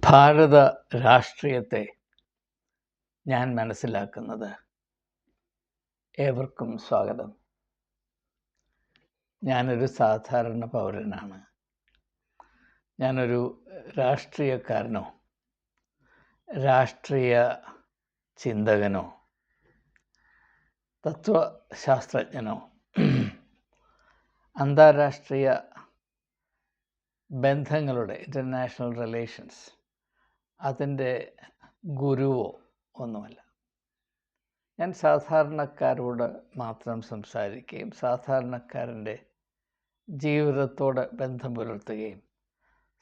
ഭാരത രാഷ്ട്രീയത്തെ ഞാൻ മനസ്സിലാക്കുന്നത്. ഏവർക്കും സ്വാഗതം. ഞാനൊരു സാധാരണ പൗരനാണ്. ഞാനൊരു രാഷ്ട്രീയക്കാരനോ രാഷ്ട്രീയ ചിന്തകനോ തത്വശാസ്ത്രജ്ഞനോ അന്താരാഷ്ട്രീയ ബന്ധങ്ങളുടെ ഇൻ്റർനാഷണൽ റിലേഷൻസ് അതിൻ്റെ ഗുരുവോ ഒന്നുമല്ല. ഞാൻ സാധാരണക്കാരോട് മാത്രം സംസാരിക്കുകയും സാധാരണക്കാരൻ്റെ ജീവിതത്തോട് ബന്ധം പുലർത്തുകയും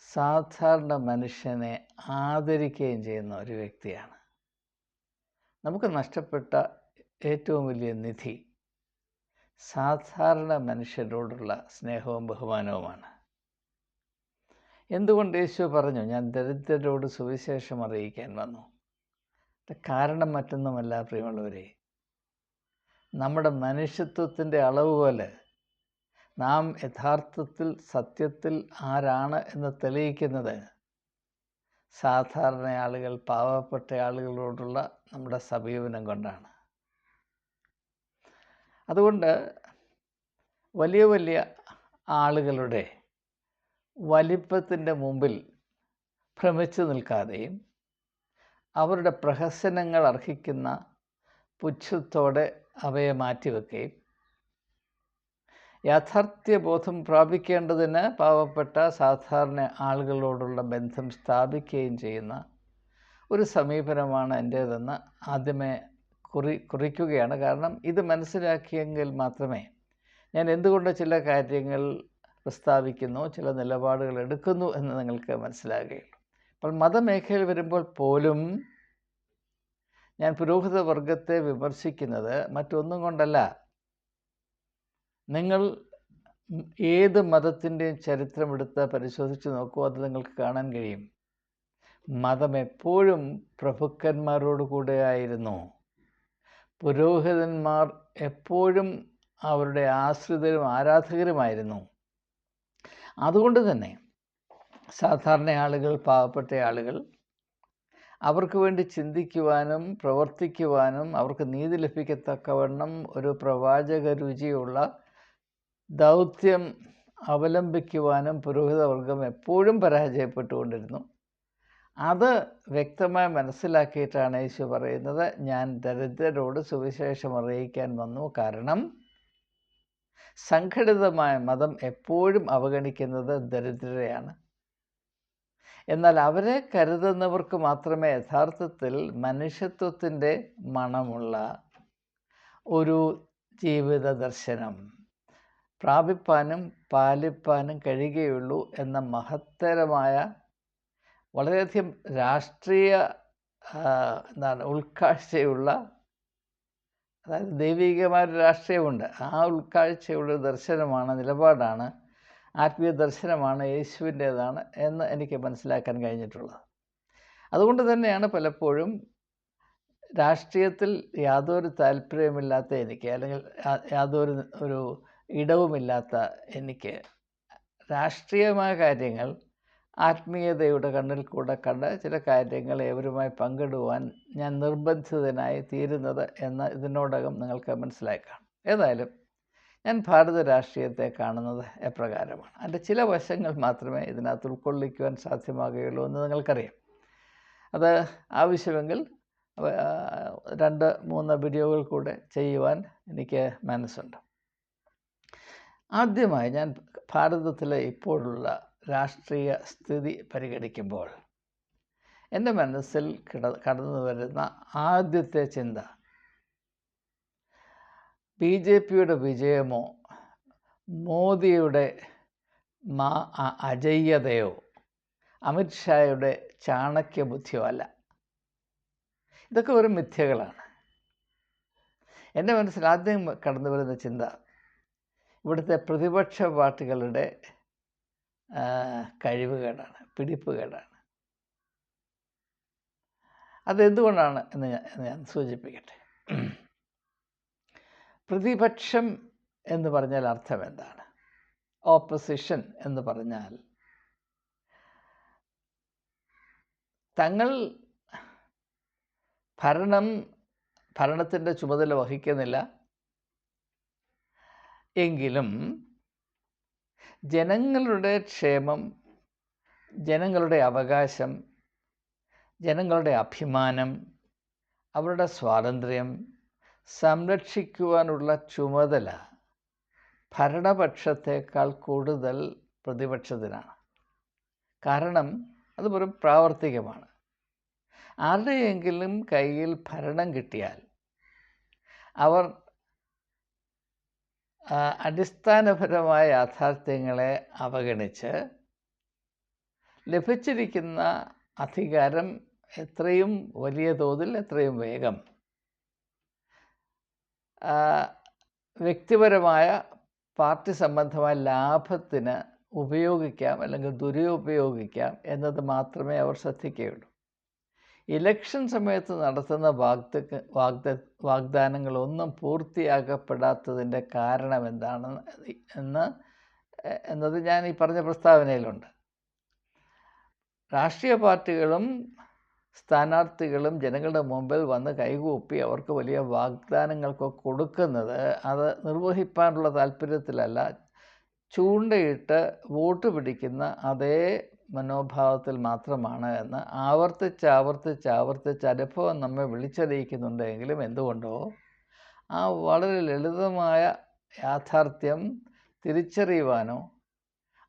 സാധാരണ മനുഷ്യനെ ആദരിക്കുകയും ചെയ്യുന്ന ഒരു വ്യക്തിയാണ്. നമുക്ക് നഷ്ടപ്പെട്ട ഏറ്റവും വലിയ നിധി സാധാരണ മനുഷ്യരോടുള്ള സ്നേഹവും ബഹുമാനവുമാണ്. എന്തുകൊണ്ട് യേശു പറഞ്ഞു, ഞാൻ ദരിദ്രരോട് സുവിശേഷം അറിയിക്കാൻ വന്നു? കാരണം മറ്റൊന്നുമല്ല പ്രിയമുള്ളവരെ, നമ്മുടെ മനുഷ്യത്വത്തിൻ്റെ അളവ് പോലെ നാം യഥാർത്ഥത്തിൽ സത്യത്തിൽ ആരാണ് എന്ന് തെളിയിക്കുന്നത് സാധാരണ ആളുകൾ, പാവപ്പെട്ട ആളുകളോടുള്ള നമ്മുടെ സമീപനം കൊണ്ടാണ്. അതുകൊണ്ട് വലിയ വലിയ ആളുകളുടെ വലിപ്പത്തിൻ്റെ മുമ്പിൽ ഭ്രമിച്ചു നിൽക്കാതെയും അവരുടെ പ്രഹസനങ്ങൾ അർഹിക്കുന്ന പുച്ഛത്തോടെ അവയെ മാറ്റിവെക്കുകയും യാഥാർത്ഥ്യബോധം പ്രാപിക്കേണ്ടതിന് പാവപ്പെട്ട സാധാരണ ആളുകളോടുള്ള ബന്ധം സ്ഥാപിക്കുകയും ചെയ്യുന്ന ഒരു സമീപനമാണ് എൻ്റേതെന്ന് ആദ്യമേ കുറിക്കുകയാണ്. കാരണം ഇത് മനസ്സിലാക്കിയെങ്കിൽ മാത്രമേ ഞാൻ എന്തുകൊണ്ട് ചില കാര്യങ്ങൾ പ്രസ്താവിക്കുന്നു, ചില നിലപാടുകൾ എടുക്കുന്നു എന്ന് നിങ്ങൾക്ക് മനസ്സിലാകുകയുള്ളൂ. അപ്പോൾ മതമേഖലയിൽ വരുമ്പോൾ പോലും ഞാൻ പുരോഹിത വർഗത്തെ വിമർശിക്കുന്നത് മറ്റൊന്നും കൊണ്ടല്ല. നിങ്ങൾ ഏത് മതത്തിൻ്റെയും ചരിത്രമെടുത്ത് പരിശോധിച്ച് നോക്കൂ, അത് നിങ്ങൾക്ക് കാണാൻ കഴിയും. മതം എപ്പോഴും പ്രഭുക്കന്മാരോട് കൂടെയായിരുന്നു. പുരോഹിതന്മാർ എപ്പോഴും അവരുടെ ആശ്രിതരും ആരാധകരുമായിരുന്നു. അതുകൊണ്ട് തന്നെ സാധാരണ ആളുകൾ, പാവപ്പെട്ട ആളുകൾ അവർക്ക് വേണ്ടി ചിന്തിക്കുവാനും പ്രവർത്തിക്കുവാനും അവർക്ക് നീതി ലഭിക്കത്തക്കവണ്ണം ഒരു പ്രവാചക രുചിയുള്ള ദൗത്യം അവലംബിക്കുവാനും പുരോഹിതവർഗം എപ്പോഴും പരാജയപ്പെട്ടുകൊണ്ടിരുന്നു. അത് വ്യക്തമായി മനസ്സിലാക്കിയിട്ടാണ് യേശു പറയുന്നത്, ഞാൻ ദരിദ്രരോട് സുവിശേഷം അറിയിക്കാൻ വന്നു. കാരണം സംഘടിതമായ മതം എപ്പോഴും അവഗണിക്കുന്നത് ദരിദ്രരെയാണ്. എന്നാൽ അവരെ കരുതുന്നവർക്ക് മാത്രമേ യഥാർത്ഥത്തിൽ മനുഷ്യത്വത്തിൻ്റെ മണമുള്ള ഒരു ജീവിത ദർശനം പ്രാപിപ്പാനും പാലിപ്പാനും കഴിയുകയുള്ളൂ എന്ന മഹത്തരമായ വളരെയധികം രാഷ്ട്രീയ ഉൾക്കാഴ്ചയുള്ള, അതായത് ദൈവികമായൊരു രാഷ്ട്രീയമുണ്ട്, ആ ഉൾക്കാഴ്ചയുള്ള ദർശനമാണ്, നിലപാടാണ്, ആത്മീയ ദർശനമാണ് യേശുവിൻ്റേതാണ് എന്ന് എനിക്ക് മനസ്സിലാക്കാൻ കഴിഞ്ഞിട്ടുള്ളത്. അതുകൊണ്ട് തന്നെയാണ് പലപ്പോഴും രാഷ്ട്രീയത്തിൽ യാതൊരു താല്പര്യമില്ലാത്ത എനിക്ക്, അല്ലെങ്കിൽ യാതൊരു ഇടവുമില്ലാത്ത എനിക്ക്, രാഷ്ട്രീയമായ കാര്യങ്ങൾ ആത്മീയതയുടെ കണ്ണിൽ കൂടെ കണ്ട് ചില കാര്യങ്ങൾ ഏവരുമായി പങ്കിടുവാൻ ഞാൻ നിർബന്ധിതനായി തീരുന്നത് എന്ന് ഇതിനോടകം നിങ്ങൾക്ക് മനസ്സിലാക്കാം. ഏതായാലും ഞാൻ ഭാരത രാഷ്ട്രീയത്തെ കാണുന്നത് എപ്രകാരമാണ്, അതിൻ്റെ ചില വശങ്ങൾ മാത്രമേ ഇതിനകത്ത് ഉൾക്കൊള്ളിക്കുവാൻ സാധ്യമാകുകയുള്ളൂ എന്ന് നിങ്ങൾക്കറിയാം. അത് ആവശ്യമെങ്കിൽ 2-3 വീഡിയോകൾ കൂടെ ചെയ്യുവാൻ എനിക്ക് മനസ്സുണ്ട്. ആദ്യമായി ഞാൻ ഭാരതത്തിലെ ഇപ്പോഴുള്ള രാഷ്ട്രീയ സ്ഥിതി പരിഗണിക്കുമ്പോൾ എൻ്റെ മനസ്സിൽ കടന്നു വരുന്ന ആദ്യത്തെ ചിന്ത BJPയുടെ വിജയമോ മോദിയുടെ അജയ്യതയോ അമിത്ഷായുടെ ചാണക്യബുദ്ധിയോ അല്ല. ഇതൊക്കെ ഒരു മിഥ്യകളാണ്. എൻ്റെ മനസ്സിൽ ആദ്യം കടന്നു വരുന്ന ചിന്ത ഇവിടുത്തെ പ്രതിപക്ഷ പാർട്ടികളുടെ കഴിവുകേടാണ്, പിടിപ്പുകേടാണ്. അതെന്തുകൊണ്ടാണ് എന്ന് ഞാൻ സൂചിപ്പിക്കട്ടെ. പ്രതിപക്ഷം എന്ന് പറഞ്ഞാൽ അർത്ഥം എന്താണ്? ഓപ്പോസിഷൻ എന്ന് പറഞ്ഞാൽ തങ്ങൾ ഭരണത്തിൻ്റെ ചുമതല വഹിക്കുന്നില്ല എങ്കിലും ജനങ്ങളുടെ ക്ഷേമം, ജനങ്ങളുടെ അവകാശം, ജനങ്ങളുടെ അഭിമാനം, അവരുടെ സ്വാതന്ത്ര്യം സംരക്ഷിക്കുവാനുള്ള ചുമതല ഭരണപക്ഷത്തേക്കാൾ കൂടുതൽ പ്രതിപക്ഷത്തിനാണ്. കാരണം അത് വെറും പ്രാവർത്തികമാണ്. ആരുടെയെങ്കിലും കയ്യിൽ ഭരണം കിട്ടിയാൽ അവർ അടിസ്ഥാനപരമായ യാഥാർത്ഥ്യങ്ങളെ അവഗണിച്ച് ലഭിച്ചിരിക്കുന്ന അധികാരം എത്രയും വലിയ തോതിൽ, എത്രയും വേഗം വ്യക്തിപരമായ പാർട്ടി സംബന്ധമായ ലാഭത്തിന് ഉപയോഗിക്കാം അല്ലെങ്കിൽ ദുരുപയോഗിക്കാം എന്നത് മാത്രമേ അവർ ശ്രദ്ധിക്കുകയുള്ളൂ. ഇലക്ഷൻ സമയത്ത് നടത്തുന്ന വാഗ്ദാനങ്ങളൊന്നും പൂർത്തിയാക്കപ്പെടാത്തതിൻ്റെ കാരണം എന്നത് ഞാൻ ഈ പറഞ്ഞ പ്രസ്താവനയിലുണ്ട്. രാഷ്ട്രീയ പാർട്ടികളും സ്ഥാനാർത്ഥികളും ജനങ്ങളുടെ മുമ്പിൽ വന്ന് കൈകൂപ്പി അവർക്ക് വലിയ വാഗ്ദാനങ്ങളൊക്കെ കൊടുക്കുന്നത് അത് നിർവഹിക്കാനുള്ള താല്പര്യത്തിലല്ല, ചൂണ്ടയിട്ട് വോട്ട് പിടിക്കുന്ന അതേ മനോഭാവത്തിൽ മാത്രമാണ് എന്ന് ആവർത്തിച്ച് അനുഭവം നമ്മെ വിളിച്ചറിയിക്കുന്നുണ്ടെങ്കിലും എന്തുകൊണ്ടോ ആ വളരെ ലളിതമായ യാഥാർത്ഥ്യം തിരിച്ചറിയുവാനോ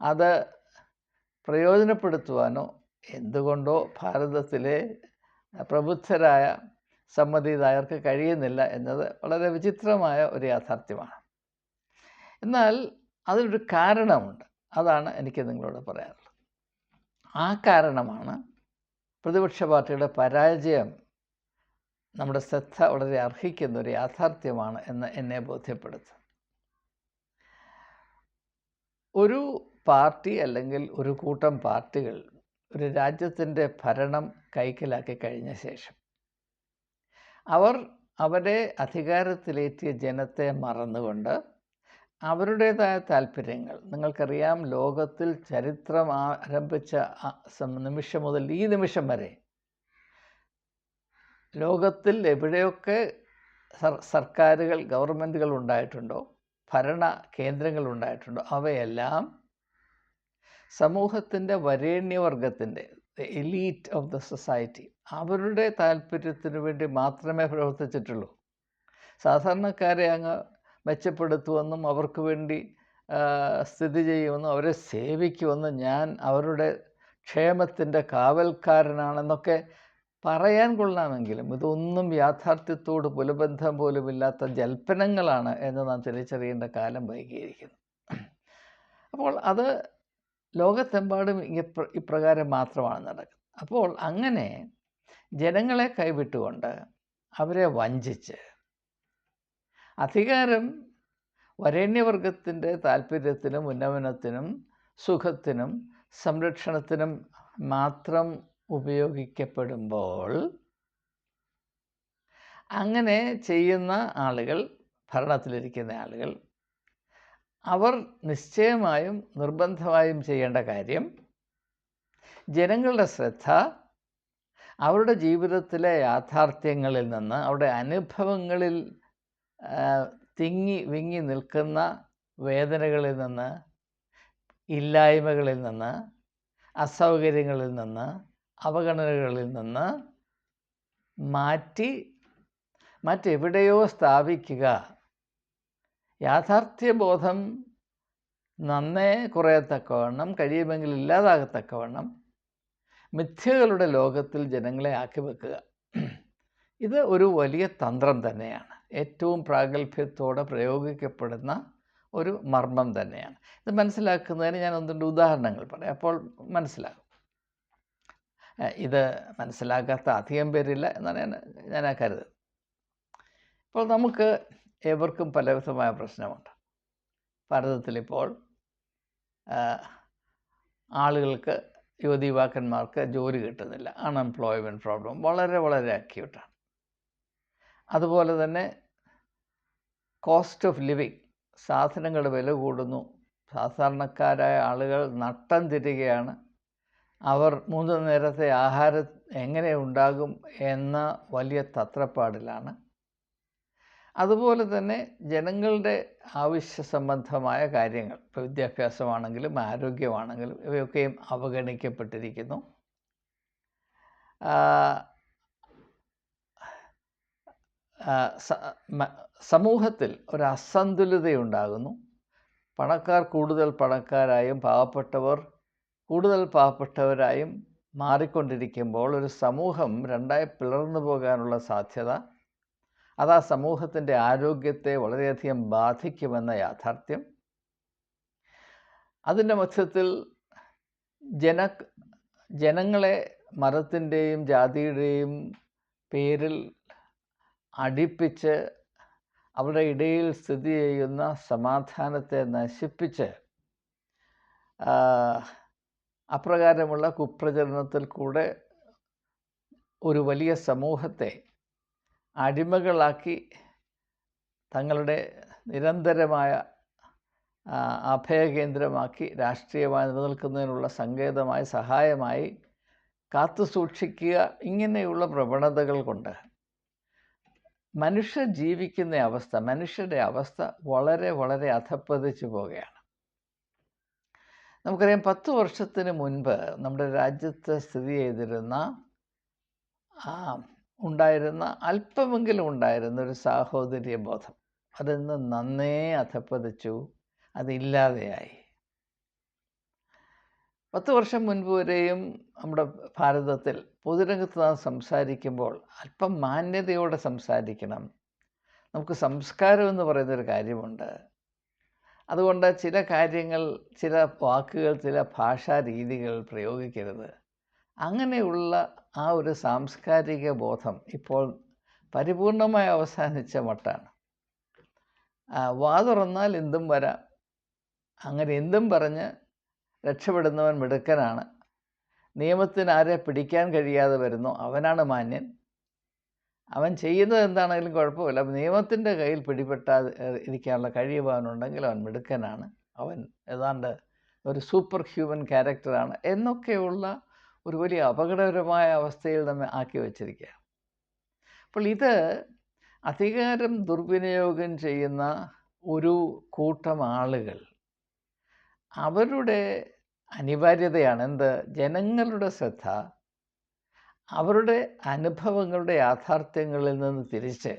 അത് പ്രയോജനപ്പെടുത്തുവാനോ എന്തുകൊണ്ടോ ഭാരതത്തിലെ പ്രബുദ്ധരായ സമ്മതിദായകർക്ക് കഴിയുന്നില്ല എന്നത് വളരെ വിചിത്രമായ ഒരു യാഥാർത്ഥ്യമാണ്. എന്നാൽ അതിനൊരു കാരണമുണ്ട്. അതാണ് എനിക്ക് നിങ്ങളോട് പറയാനുള്ളത്. ആ കാരണമാണ് പ്രതിപക്ഷ പാർട്ടിയുടെ പരാജയം നമ്മുടെ ശ്രദ്ധ വളരെ അർഹിക്കുന്ന ഒരു യാഥാർത്ഥ്യമാണ് എന്ന് എന്നെ ബോധ്യപ്പെടുത്തും. ഒരു പാർട്ടി അല്ലെങ്കിൽ ഒരു കൂട്ടം പാർട്ടികൾ ഒരു രാജ്യത്തിൻ്റെ ഭരണം കൈക്കലാക്കി കഴിഞ്ഞ ശേഷം അവരെ അധികാരത്തിലേറ്റിയ ജനത്തെ മറന്നുകൊണ്ട് അവരുടേതായ താല്പര്യങ്ങൾ, നിങ്ങൾക്കറിയാം, ലോകത്തിൽ ചരിത്രം ആരംഭിച്ച നിമിഷം മുതൽ ഈ നിമിഷം വരെ ലോകത്തിൽ എവിടെയൊക്കെ സർക്കാരുകൾ, ഗവൺമെൻറ്റുകൾ ഉണ്ടായിട്ടുണ്ടോ, ഭരണ കേന്ദ്രങ്ങൾ ഉണ്ടായിട്ടുണ്ടോ, അവയെല്ലാം സമൂഹത്തിൻ്റെ വരേണ്യവർഗത്തിൻ്റെ, എലീറ്റ് ഓഫ് ദ സൊസൈറ്റി, അവരുടെ താല്പര്യത്തിന് വേണ്ടി മാത്രമേ പ്രവർത്തിച്ചിട്ടുള്ളൂ. സാധാരണക്കാരെ അങ്ങ് മെച്ചപ്പെടുത്തുമെന്നും അവർക്ക് വേണ്ടി സ്ഥിതി ചെയ്യുമെന്നും അവരെ സേവിക്കുമെന്നും ഞാൻ അവരുടെ ക്ഷേമത്തിൻ്റെ കാവൽക്കാരനാണെന്നൊക്കെ പറയാൻ കൊള്ളാമെങ്കിലും ഇതൊന്നും യാഥാർത്ഥ്യത്തോട് പുലബന്ധം പോലുമില്ലാത്ത ജൽപ്പനങ്ങളാണ് എന്ന് നാം തിരിച്ചറിയേണ്ട കാലം വൈകിയിരിക്കുന്നു. അപ്പോൾ അത് ലോകത്തെമ്പാടും ഇപ്രകാരം മാത്രമാണ് നടക്കുന്നത്. അപ്പോൾ അങ്ങനെ ജനങ്ങളെ കൈവിട്ടുകൊണ്ട് അവരെ വഞ്ചിച്ച് അധികാരം വരേണ്യവർഗത്തിൻ്റെ താല്പര്യത്തിനും ഉന്നമനത്തിനും സുഖത്തിനും സംരക്ഷണത്തിനും മാത്രം ഉപയോഗിക്കപ്പെടുമ്പോൾ അങ്ങനെ ചെയ്യുന്ന ആളുകൾ, ഭരണത്തിലിരിക്കുന്ന ആളുകൾ, അവർ നിശ്ചയമായും നിർബന്ധമായും ചെയ്യേണ്ട കാര്യം ജനങ്ങളുടെ ശ്രദ്ധ അവരുടെ ജീവിതത്തിലെ യാഥാർത്ഥ്യങ്ങളിൽ നിന്ന്, അവരുടെ അനുഭവങ്ങളിൽ വിങ്ങി നിൽക്കുന്ന വേദനകളിൽ നിന്ന്, ഇല്ലായ്മകളിൽ നിന്ന്, അസൗകര്യങ്ങളിൽ നിന്ന്, അവഗണനകളിൽ നിന്ന് മാറ്റി മറ്റെവിടെയോ സ്ഥാപിക്കുക. യാഥാർത്ഥ്യബോധം നന്നേ കുറയത്തക്കവണ്ണം, കഴിയുമെങ്കിൽ ഇല്ലാതാകത്തക്കവണ്ണം മിഥ്യകളുടെ ലോകത്തിൽ ജനങ്ങളെ ആക്കി വെക്കുക. ഇത് ഒരു വലിയ തന്ത്രം തന്നെയാണ്. ഏറ്റവും പ്രാഗൽഭ്യത്തോടെ പ്രയോഗിക്കപ്പെടുന്ന ഒരു മർമ്മം തന്നെയാണ്. ഇത് മനസ്സിലാക്കുന്നതിന് ഞാൻ ഒന്ന് രണ്ട് ഉദാഹരണങ്ങൾ പറയാം, അപ്പോൾ മനസ്സിലാകും. ഇത് മനസ്സിലാക്കാത്ത അധികം പേരില്ല എന്നാണ് ഞാൻ കരുതുന്നത്. ഇപ്പോൾ നമുക്ക് ഏവർക്കും പലവിധമായ പ്രശ്നമുണ്ട്. ഭാരതത്തിലിപ്പോൾ ആളുകൾക്ക്, യുവതി യുവാക്കന്മാർക്ക് ജോലി കിട്ടുന്നില്ല. അൺഎംപ്ലോയ്മെൻറ്റ് പ്രോബ്ലം വളരെ വളരെ അക്യൂട്ടാണ്. അതുപോലെ തന്നെ കോസ്റ്റ് ഓഫ് ലിവിങ്, സാധനങ്ങളുടെ വില കൂടുന്നു. സാധാരണക്കാരായ ആളുകൾ നട്ടം തിരികെയാണ്. അവർ 3 നേരത്തെ ആഹാരം എങ്ങനെ ഉണ്ടാകും എന്ന വലിയ തത്രപ്പാടിലാണ്. അതുപോലെ തന്നെ ജനങ്ങളുടെ ആവശ്യ സംബന്ധമായ കാര്യങ്ങൾ, ഇപ്പോൾ വിദ്യാഭ്യാസമാണെങ്കിലും ആരോഗ്യമാണെങ്കിലും ഇവയൊക്കെയും അവഗണിക്കപ്പെട്ടിരിക്കുന്നു. സമൂഹത്തിൽ ഒരു അസന്തുലിതയുണ്ടാകുന്നു. പണക്കാർ കൂടുതൽ പണക്കാരായും പാവപ്പെട്ടവർ കൂടുതൽ പാവപ്പെട്ടവരായും മാറിക്കൊണ്ടിരിക്കുമ്പോൾ ഒരു സമൂഹം രണ്ടായി പിളർന്നു പോകാനുള്ള സാധ്യത, അത് ആ സമൂഹത്തിൻ്റെ ആരോഗ്യത്തെ വളരെയധികം ബാധിക്കുമെന്ന യാഥാർത്ഥ്യം, അതിൻ്റെ മധ്യത്തിൽ ജനങ്ങളെ മതത്തിൻ്റെയും ജാതിയുടെയും പേരിൽ അടിപ്പിച്ച് അവരുടെ ഇടയിൽ സ്ഥിതി ചെയ്യുന്ന സമാധാനത്തെ നശിപ്പിച്ച് അപ്രകാരമുള്ള കുപ്രചരണത്തിൽ കൂടെ ഒരു വലിയ സമൂഹത്തെ അടിമകളാക്കി തങ്ങളുടെ നിരന്തരമായ അഭയകേന്ദ്രമാക്കി രാഷ്ട്രീയമായി നിലനിൽക്കുന്നതിനുള്ള സങ്കേതമായി സഹായമായി കാത്തുസൂക്ഷിക്കുക, ഇങ്ങനെയുള്ള പ്രവണതകൾ കൊണ്ട് മനുഷ്യർ ജീവിക്കുന്ന അവസ്ഥ, മനുഷ്യരുടെ അവസ്ഥ വളരെ വളരെ അധപ്പതിച്ചു പോവുകയാണ്. നമുക്കറിയാം, 10 വർഷത്തിന് മുൻപ് നമ്മുടെ രാജ്യത്ത് സ്ഥിതി ചെയ്തിരുന്ന അല്പമെങ്കിലും ഉണ്ടായിരുന്ന ഒരു സാഹോദര്യബോധം അതിന്ന് നന്നേ അധപ്പതിച്ചു, അതില്ലാതെയായി. 10 വർഷം മുൻപ് വരെയും നമ്മുടെ ഭാരതത്തിൽ പൊതുരംഗത്ത് നാം സംസാരിക്കുമ്പോൾ അല്പം മാന്യതയോടെ സംസാരിക്കണം. നമുക്ക് സംസ്കാരം എന്ന് പറയുന്നൊരു കാര്യമുണ്ട്. അതുകൊണ്ട് ചില കാര്യങ്ങൾ, ചില വാക്കുകൾ, ചില ഭാഷാ രീതികൾ പ്രയോഗിക്കരുത്. അങ്ങനെയുള്ള ആ ഒരു സാംസ്കാരിക ബോധം ഇപ്പോൾ പരിപൂർണമായി അവസാനിച്ച മട്ടാണ്. വാ തുറന്നാൽ എന്തും വരാം, അങ്ങനെ എന്തും പറഞ്ഞ് രക്ഷപ്പെടുന്നവൻ മിടുക്കനാണ്. നിയമത്തിന് ആരെ പിടിക്കാൻ കഴിയാതെ വരുന്നു അവനാണ് മാന്യൻ. അവൻ ചെയ്യുന്നത് എന്താണെങ്കിലും കുഴപ്പമില്ല, നിയമത്തിൻ്റെ കയ്യിൽ പിടിപെട്ടാതെ ഇരിക്കാനുള്ള കഴിയുവാനുണ്ടെങ്കിൽ അവൻ മിടുക്കനാണ്, അവൻ ഏതാണ്ട് ഒരു സൂപ്പർ ഹ്യൂമൻ ക്യാരക്ടറാണ് എന്നൊക്കെയുള്ള ഒരു വലിയ അപകടകരമായ അവസ്ഥയിൽ നമ്മെ ആക്കി വച്ചിരിക്കുക. അപ്പോൾ ഇത് അധികാരം ദുർവിനിയോഗം ചെയ്യുന്ന ഒരു കൂട്ടം ആളുകൾ, അവരുടെ അനിവാര്യതയാണ് എന്ത്? ജനങ്ങളുടെ ശ്രദ്ധ അവരുടെ അനുഭവങ്ങളുടെ യാഥാർത്ഥ്യങ്ങളിൽ നിന്ന് തിരിച്ച്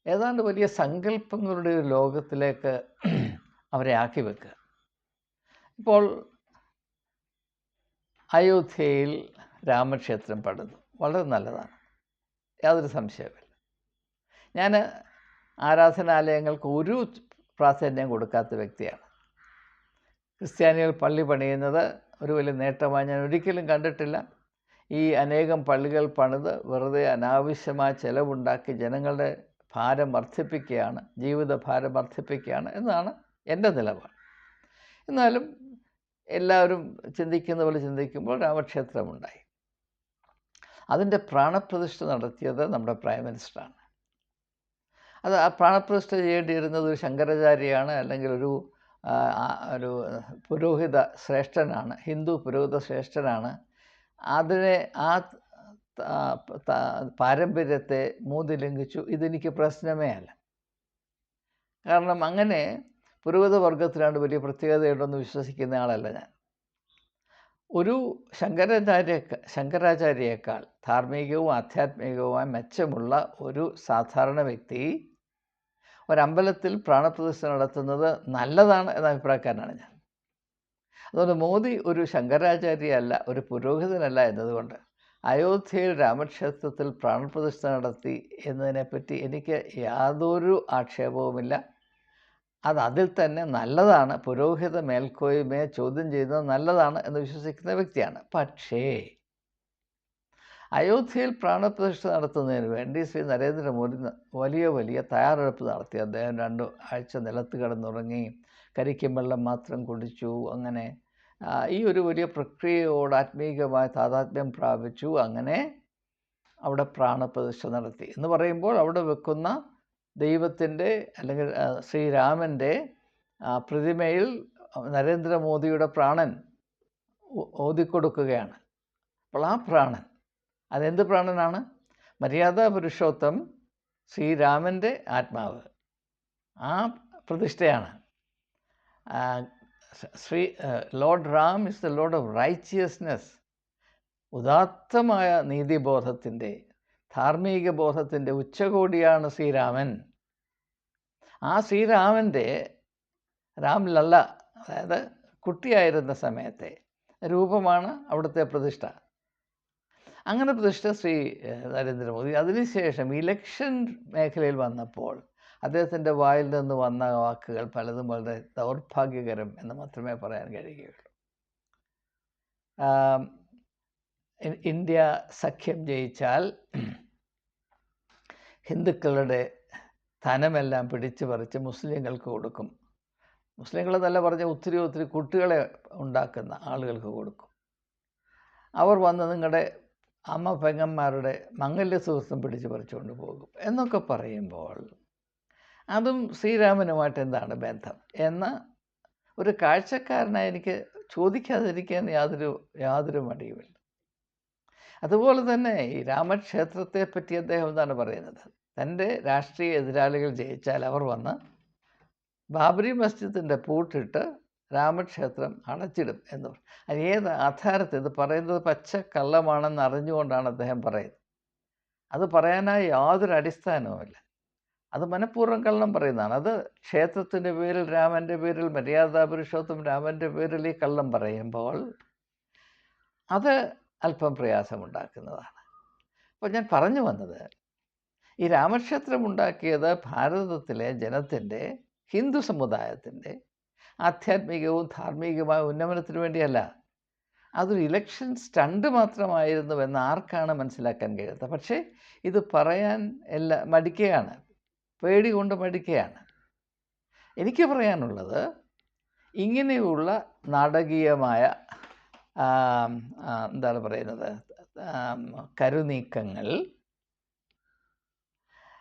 ഏതാണ്ട് വലിയ സങ്കല്പങ്ങളുടെ ഒരു ലോകത്തിലേക്ക് അവരെ ആക്കി വെക്കുക. ഇപ്പോൾ അയോധ്യയിൽ രാമക്ഷേത്രം പണിതു, വളരെ നല്ലതാണ്, യാതൊരു സംശയവുമില്ല. ഞാൻ ആരാധനാലയങ്ങൾക്ക് ഒരു പ്രാധാന്യം കൊടുക്കാത്ത വ്യക്തിയാണ്. ക്രിസ്ത്യാനികൾ പള്ളി പണിയുന്നത് ഒരു വലിയ നേട്ടമായി ഞാൻ ഒരിക്കലും കണ്ടിട്ടില്ല. ഈ അനേകം പള്ളികൾ പണിത് വെറുതെ അനാവശ്യമായ ചെലവുണ്ടാക്കി ജനങ്ങളുടെ ഭാരം വർദ്ധിപ്പിക്കുകയാണ്, ജീവിത ഭാരം വർദ്ധിപ്പിക്കുകയാണ് എന്നാണ് എൻ്റെ നിലപാട്. എന്നാലും എല്ലാവരും ചിന്തിക്കുന്ന പോലെ ചിന്തിക്കുമ്പോൾ രാമക്ഷേത്രമുണ്ടായി. അതിൻ്റെ പ്രാണപ്രതിഷ്ഠ നടത്തിയത് നമ്മുടെ പ്രൈം മിനിസ്റ്ററാണ്. അത് ആ പ്രാണപ്രതിഷ്ഠ ചെയ്യേണ്ടിയിരുന്നത് ഒരു ശങ്കരാചാര്യയാണ്, അല്ലെങ്കിൽ ഒരു പുരോഹിത ശ്രേഷ്ഠനാണ്, ഹിന്ദു പുരോഹിത ശ്രേഷ്ഠനാണ്. അതിനെ ആ പാരമ്പര്യത്തെ മോദി ലംഘിച്ചു. ഇതെനിക്ക് പ്രശ്നമേ അല്ല. കാരണം അങ്ങനെ പുരോഹിത വർഗത്തിലാണ് വലിയ പ്രത്യേകതയുണ്ടെന്ന് വിശ്വസിക്കുന്ന ആളല്ല ഞാൻ. ഒരു ശങ്കരാചാര്യയേക്കാൾ ധാർമ്മികവും ആധ്യാത്മികവുമായ മെച്ചമുള്ള ഒരു സാധാരണ വ്യക്തി ഒരമ്പലത്തിൽ പ്രാണപ്രതിഷ്ഠ നടത്തുന്നത് നല്ലതാണ് എന്ന അഭിപ്രായക്കാരനാണ് ഞാൻ. അതുകൊണ്ട് മോദി ഒരു ശങ്കരാചാര്യയല്ല, ഒരു പുരോഹിതനല്ല എന്നതുകൊണ്ട് അയോധ്യയിൽ രാമക്ഷേത്രത്തിൽ പ്രാണപ്രതിഷ്ഠ നടത്തി എന്നതിനെപ്പറ്റി എനിക്ക് യാതൊരു ആക്ഷേപവുമില്ല. അതിൽ തന്നെ നല്ലതാണ്, പുരോഹിത മേൽക്കോയ്മയെ ചോദ്യം ചെയ്യുന്നത് നല്ലതാണ് എന്ന് വിശ്വസിക്കുന്ന വ്യക്തിയാണ്. പക്ഷേ അയോധ്യയിൽ പ്രാണപ്രതിഷ്ഠ നടത്തുന്നതിന് വേണ്ടി ശ്രീ നരേന്ദ്രമോദി വലിയ തയ്യാറെടുപ്പ് നടത്തി. അദ്ദേഹം 2 ആഴ്ച നിലത്ത് കിടന്നുറങ്ങി, കരിക്കും വെള്ളം മാത്രം കുടിച്ചു. അങ്ങനെ ഈ ഒരു വലിയ പ്രക്രിയയോട് ആത്മീകമായ താതാത്മ്യം പ്രാപിച്ചു. അങ്ങനെ അവിടെ പ്രാണപ്രതിഷ്ഠ നടത്തി എന്ന് പറയുമ്പോൾ അവിടെ വെക്കുന്ന ദൈവത്തിൻ്റെ അല്ലെങ്കിൽ ശ്രീരാമൻ്റെ പ്രതിമയിൽ നരേന്ദ്രമോദിയുടെ പ്രാണൻ ഓതിക്കൊടുക്കുകയാണ്. അപ്പോൾ ആ പ്രാണൻ അതെന്ത് പ്രാണനാണ്? മര്യാദാ പുരുഷോത്തം ശ്രീരാമൻ്റെ ആത്മാവ്. ആ പ്രതിഷ്ഠയാണ്. Lord Ram is the lord of righteousness. ഉദാത്തമായ നീതിബോധത്തിൻ്റെ, ധാർമ്മിക ബോധത്തിൻ്റെ ഉച്ചകോടിയാണ് ശ്രീരാമൻ. ആ ശ്രീരാമൻ്റെ രാംലല്ല, അതായത് കുട്ടിയായിരുന്ന സമയത്തെ രൂപമാണ് അവിടുത്തെ പ്രതിഷ്ഠ. അങ്ങനെ പ്രതിഷ്ഠ ശ്രീ നരേന്ദ്രമോദി അതിനുശേഷം ഇലക്ഷൻ മേഖലയിൽ വന്നപ്പോൾ അദ്ദേഹത്തിൻ്റെ വായിൽ നിന്ന് വന്ന വാക്കുകൾ പലതും വളരെ ദൗർഭാഗ്യകരം എന്ന് മാത്രമേ പറയാൻ കഴിയുകയുള്ളൂ. ഇന്ത്യ സഖ്യം ജയിച്ചാൽ ഹിന്ദുക്കളുടെ ധനമെല്ലാം പിടിച്ചു പറിച്ച് മുസ്ലിങ്ങൾക്ക് കൊടുക്കും. മുസ്ലിങ്ങളെന്നല്ല പറഞ്ഞ ഒത്തിരി കുട്ടികളെ ഉണ്ടാക്കുന്ന ആളുകൾക്ക് കൊടുക്കും. അവർ വന്ന് നിങ്ങളുടെ അമ്മ പെങ്ങന്മാരുടെ മംഗല്യ സുഹൃത്തും പിടിച്ചു പറിച്ചുകൊണ്ട് പോകും എന്നൊക്കെ പറയുമ്പോൾ അതും ശ്രീരാമനുമായിട്ട് എന്താണ് ബന്ധം എന്ന് ഒരു കാഴ്ചക്കാരനായി എനിക്ക് ചോദിക്കാതിരിക്കാൻ യാതൊരു മടിയുമില്ല. അതുപോലെ തന്നെ ഈ രാമക്ഷേത്രത്തെ പറ്റി അദ്ദേഹം എന്താണ് പറയുന്നത്? തൻ്റെ രാഷ്ട്രീയ എതിരാളികൾ ജയിച്ചാൽ അവർ വന്ന് ബാബരി മസ്ജിദിൻ്റെ പൂട്ടിട്ട് രാമക്ഷേത്രം അടച്ചിടും എന്ന് പറയും. അത് ഏത് ആധാരത്തിൽ? ഇത് പറയുന്നത് പച്ച കള്ളമാണെന്ന് അറിഞ്ഞുകൊണ്ടാണ് അദ്ദേഹം പറയുന്നത്. അത് പറയാനായി യാതൊരു അടിസ്ഥാനവുമില്ല. അത് മനഃപൂർവ്വം കള്ളം പറയുന്നതാണ്. അത് ക്ഷേത്രത്തിൻ്റെ പേരിൽ, രാമൻ്റെ പേരിൽ, മര്യാദാ പുരുഷോത്തം രാമൻ്റെ പേരിൽ ഈ കള്ളം പറയുമ്പോൾ അത് അല്പം പ്രയാസമുണ്ടാക്കുന്നതാണ്. അപ്പോൾ ഞാൻ പറഞ്ഞു വന്നത്, ഈ രാമക്ഷേത്രം ഉണ്ടാക്കിയത് ഭാരതത്തിലെ ജനത്തിൻ്റെ, ഹിന്ദു സമുദായത്തിൻ്റെ ആധ്യാത്മികവും ധാർമ്മികവുമായ ഉന്നമനത്തിന് വേണ്ടിയല്ല. അതൊരു ഇലക്ഷൻ സ്റ്റണ്ട് മാത്രമായിരുന്നുവെന്ന് ആർക്കാണ് മനസ്സിലാക്കാൻ കഴിയാത്തത്? പക്ഷേ ഇത് പറയാൻ മടിക്കുകയാണ്, പേടി കൊണ്ട് മടിക്കുകയാണ്. എനിക്ക് പറയാനുള്ളത്, ഇങ്ങനെയുള്ള നാടകീയമായ എന്താണ് പറയുന്നത്, കരുനീക്കങ്ങൾ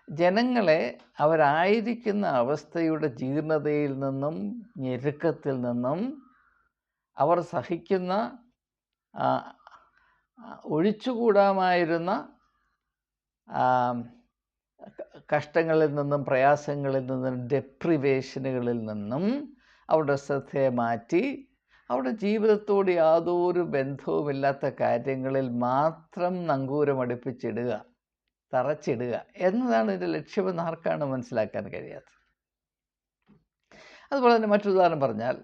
ജനങ്ങളെ അവരായിരിക്കുന്ന അവസ്ഥയുടെ ജീർണതയിൽ നിന്നും ഞെരുക്കത്തിൽ നിന്നും അവർ സഹിക്കുന്ന ഒഴിച്ചുകൂടാമായിരുന്ന കഷ്ടങ്ങളിൽ നിന്നും, പ്രയാസങ്ങളിൽ നിന്നും, ഡെപ്രിവേഷനുകളിൽ നിന്നും അവരുടെ ശ്രദ്ധയെ മാറ്റി അവരുടെ ജീവിതത്തോട് യാതൊരു ബന്ധവുമില്ലാത്ത കാര്യങ്ങളിൽ മാത്രം നങ്കൂരമടുപ്പിച്ചിടുക, തറച്ചിടുക എന്നതാണ് ഇതിൻ്റെ ലക്ഷ്യമെന്ന് ആർക്കാണ് മനസ്സിലാക്കാൻ കഴിയാത്തത്? അതുപോലെ തന്നെ മറ്റൊരുദാഹരണം പറഞ്ഞാൽ,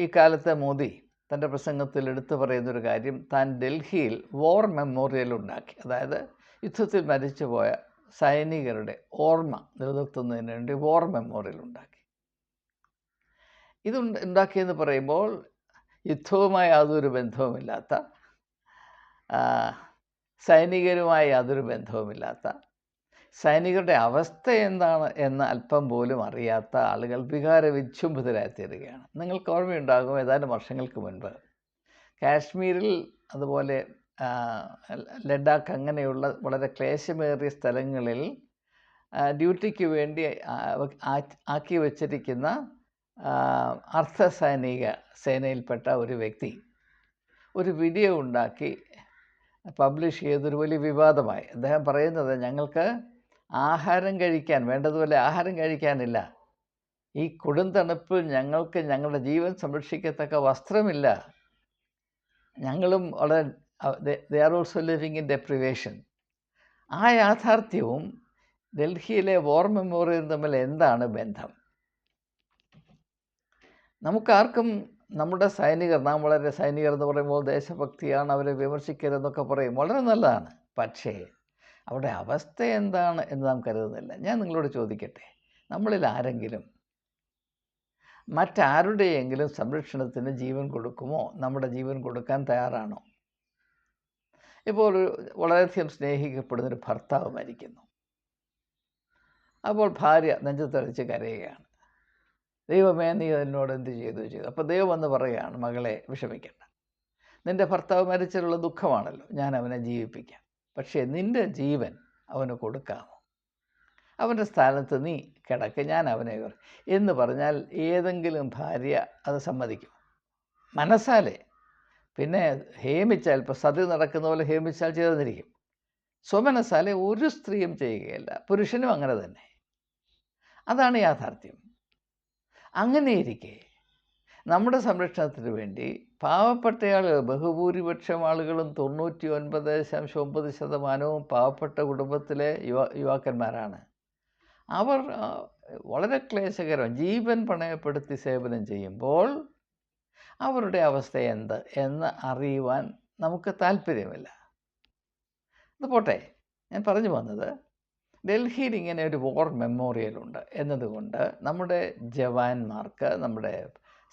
ഈ കാലത്തെ മോദി തൻ്റെ പ്രസംഗത്തിൽ എടുത്തു പറയുന്നൊരു കാര്യം, താൻ ഡൽഹിയിൽ വാർ മെമ്മോറിയൽ ഉണ്ടാക്കി. അതായത് യുദ്ധത്തിൽ മരിച്ചുപോയ സൈനികരുടെ ഓർമ്മ നിലനിർത്തുന്നതിന് വേണ്ടി വാർ മെമ്മോറിയൽ ഉണ്ടാക്കി. ഇത് ഉണ്ടാക്കിയെന്ന് പറയുമ്പോൾ യുദ്ധവുമായി യാതൊരു ബന്ധവുമില്ലാത്ത, സൈനികരുമായി യാതൊരു ബന്ധവുമില്ലാത്ത, സൈനികരുടെ അവസ്ഥ എന്താണ് എന്ന് അല്പം പോലും അറിയാത്ത ആളുകൾ വികാരവിജൃംഭിതരായിത്തീരുകയാണ്. നിങ്ങൾക്ക് ഓർമ്മയുണ്ടാകും, ഏതാനും വർഷങ്ങൾക്ക് മുൻപ് കാശ്മീരിൽ, അതുപോലെ ലഡാക്ക്, അങ്ങനെയുള്ള വളരെ ക്ലേശമേറിയ സ്ഥലങ്ങളിൽ ഡ്യൂട്ടിക്ക് വേണ്ടി ആക്കി വച്ചിരിക്കുന്ന അർദ്ധസൈനിക സേനയിൽപ്പെട്ട ഒരു വ്യക്തി ഒരു വീഡിയോ ഉണ്ടാക്കി പബ്ലിഷ് ചെയ്തൊരു വലിയ വിവാദമായി. അദ്ദേഹം പറയുന്നത്, ഞങ്ങൾക്ക് ആഹാരം കഴിക്കാൻ, വേണ്ടതുപോലെ ആഹാരം കഴിക്കാനില്ല, ഈ കൊടും തണുപ്പിൽ ഞങ്ങൾക്ക് ഞങ്ങളുടെ ജീവൻ സംരക്ഷിക്കത്തക്ക വസ്ത്രമില്ല, ഞങ്ങളും വളരെ they are also living in ഡെപ്രിവേഷൻ. ആ യാഥാർത്ഥ്യവും ഡൽഹിയിലെ വാർ മെമ്മോറിയലും തമ്മിൽ എന്താണ് ബന്ധം? നമുക്കാർക്കും നമ്മുടെ സൈനികർ, നാം വളരെ സൈനികർ എന്ന് പറയുമ്പോൾ ദേശഭക്തിയാണ്, അവരെ വിമർശിക്കരുതെന്നൊക്കെ പറയും, വളരെ നല്ലതാണ്. പക്ഷേ അവിടെ അവസ്ഥ എന്താണ് എന്ന് നാം കരുതുന്നില്ല. ഞാൻ നിങ്ങളോട് ചോദിക്കട്ടെ, നമ്മളിൽ ആരെങ്കിലും മറ്റാരുടെയെങ്കിലും സംരക്ഷണത്തിന് ജീവൻ കൊടുക്കുമോ? നമ്മുടെ ജീവൻ കൊടുക്കാൻ തയ്യാറാണോ? ഇപ്പോൾ വളരെയധികം സ്നേഹിക്കപ്പെടുന്നൊരു ഭർത്താവ് മരിക്കുന്നു. അപ്പോൾ ഭാര്യ നെഞ്ചത്തടിച്ച് കരയുകയാണ്, ദൈവമേ നീ എന്നോട് എന്ത് ചെയ്തു. അപ്പോൾ ദൈവം വന്ന് പറയുകയാണ്, മകളെ വിഷമിക്കണ്ട, നിൻ്റെ ഭർത്താവ് മരിച്ചിട്ടുള്ള ദുഃഖമാണല്ലോ, ഞാൻ അവനെ ജീവിപ്പിക്കാം, പക്ഷേ നിൻ്റെ ജീവൻ അവന് കൊടുക്കാമോ? അവൻ്റെ സ്ഥാനത്ത് നീ കിടക്ക്, ഞാൻ അവനെ എന്ന് പറഞ്ഞാൽ ഏതെങ്കിലും ഭാര്യ അത് സമ്മതിക്കും? മനസ്സാലേ. പിന്നെ ഹേമിച്ചാൽ, ഇപ്പോൾ സതി നടക്കുന്ന പോലെ ഹേമിച്ചാൽ ചെയ്തെന്നിരിക്കും. സ്വമനസാലെ ഒരു സ്ത്രീയും ചെയ്യുകയില്ല, പുരുഷനും അങ്ങനെ തന്നെ. അതാണ് യാഥാർത്ഥ്യം. അങ്ങനെയിരിക്കെ നമ്മുടെ സംരക്ഷണത്തിന് വേണ്ടി പാവപ്പെട്ട ആളുകൾ, ബഹുഭൂരിപക്ഷം ആളുകളും 99.9% പാവപ്പെട്ട കുടുംബത്തിലെ യുവാക്കന്മാരാണ്. അവർ വളരെ ക്ലേശകരം ജീവൻ പണയപ്പെടുത്തി സേവനം ചെയ്യുമ്പോൾ അവരുടെ അവസ്ഥ എന്ത് എന്ന് അറിയുവാൻ നമുക്ക് താല്പര്യമില്ല. അത് പോട്ടെ, ഞാൻ പറഞ്ഞു വന്നത്, ഡൽഹിയിൽ ഇങ്ങനെ ഒരു വാർ മെമ്മോറിയൽ ഉണ്ട് എന്നതുകൊണ്ട് നമ്മുടെ ജവാന്മാർക്ക്, നമ്മുടെ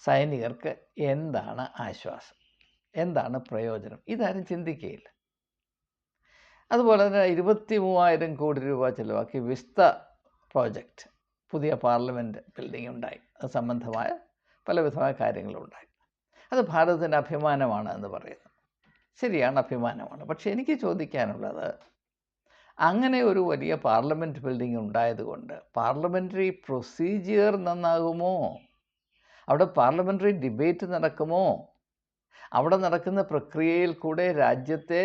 സൈനികർക്ക് എന്താണ് ആശ്വാസം, എന്താണ് പ്രയോജനം, ഇതാരും ചിന്തിക്കുകയില്ല. അതുപോലെ തന്നെ 23,000 കോടി രൂപ ചിലവാക്കി വിസ്ത പ്രോജക്റ്റ്, പുതിയ പാർലമെൻറ്റ് ബിൽഡിംഗ് ഉണ്ടായി. അത് സംബന്ധമായ പലവിധമായ കാര്യങ്ങളുണ്ടായി. അത് ഭാരതത്തിൻ്റെ അഭിമാനമാണ് എന്ന് പറയുന്നു. ശരിയാണ്, അഭിമാനമാണ്. പക്ഷേ എനിക്ക് ചോദിക്കാനുള്ളത്, അങ്ങനെ ഒരു വലിയ പാർലമെൻറ്റ് ബിൽഡിംഗ് ഉണ്ടായതുകൊണ്ട് പാർലമെൻ്ററി പ്രൊസീജിയർ നന്നാകുമോ? അവിടെ പാർലമെൻ്ററി ഡിബേറ്റ് നടക്കുമോ? അവിടെ നടക്കുന്ന പ്രക്രിയയിൽ കൂടെ രാജ്യത്തെ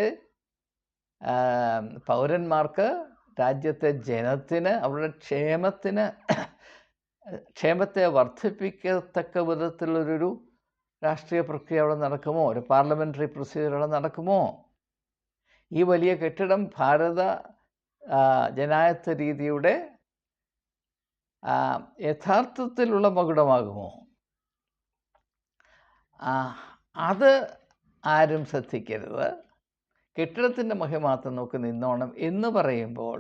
പൗരന്മാർക്ക്, രാജ്യത്തെ ജനത്തിന്, അവരുടെ ക്ഷേമത്തെ വർദ്ധിപ്പിക്കത്തക്ക വിധത്തിലുള്ളൊരു രാഷ്ട്രീയ പ്രക്രിയ അവിടെ നടക്കുമോ? ഒരു പാർലമെൻ്ററി പ്രൊസീജിയർ അവിടെ നടക്കുമോ? ഈ വലിയ കെട്ടിടം ഭാരത ജനായത്ത രീതിയുടെ യഥാർത്ഥത്തിലുള്ള മകുടമാകുമോ? അത് ആരും ശ്രദ്ധിക്കരുത്. കെട്ടിടത്തിൻ്റെ മഹിമ മാത്രം നോക്കി നിന്നോണം എന്ന് പറയുമ്പോൾ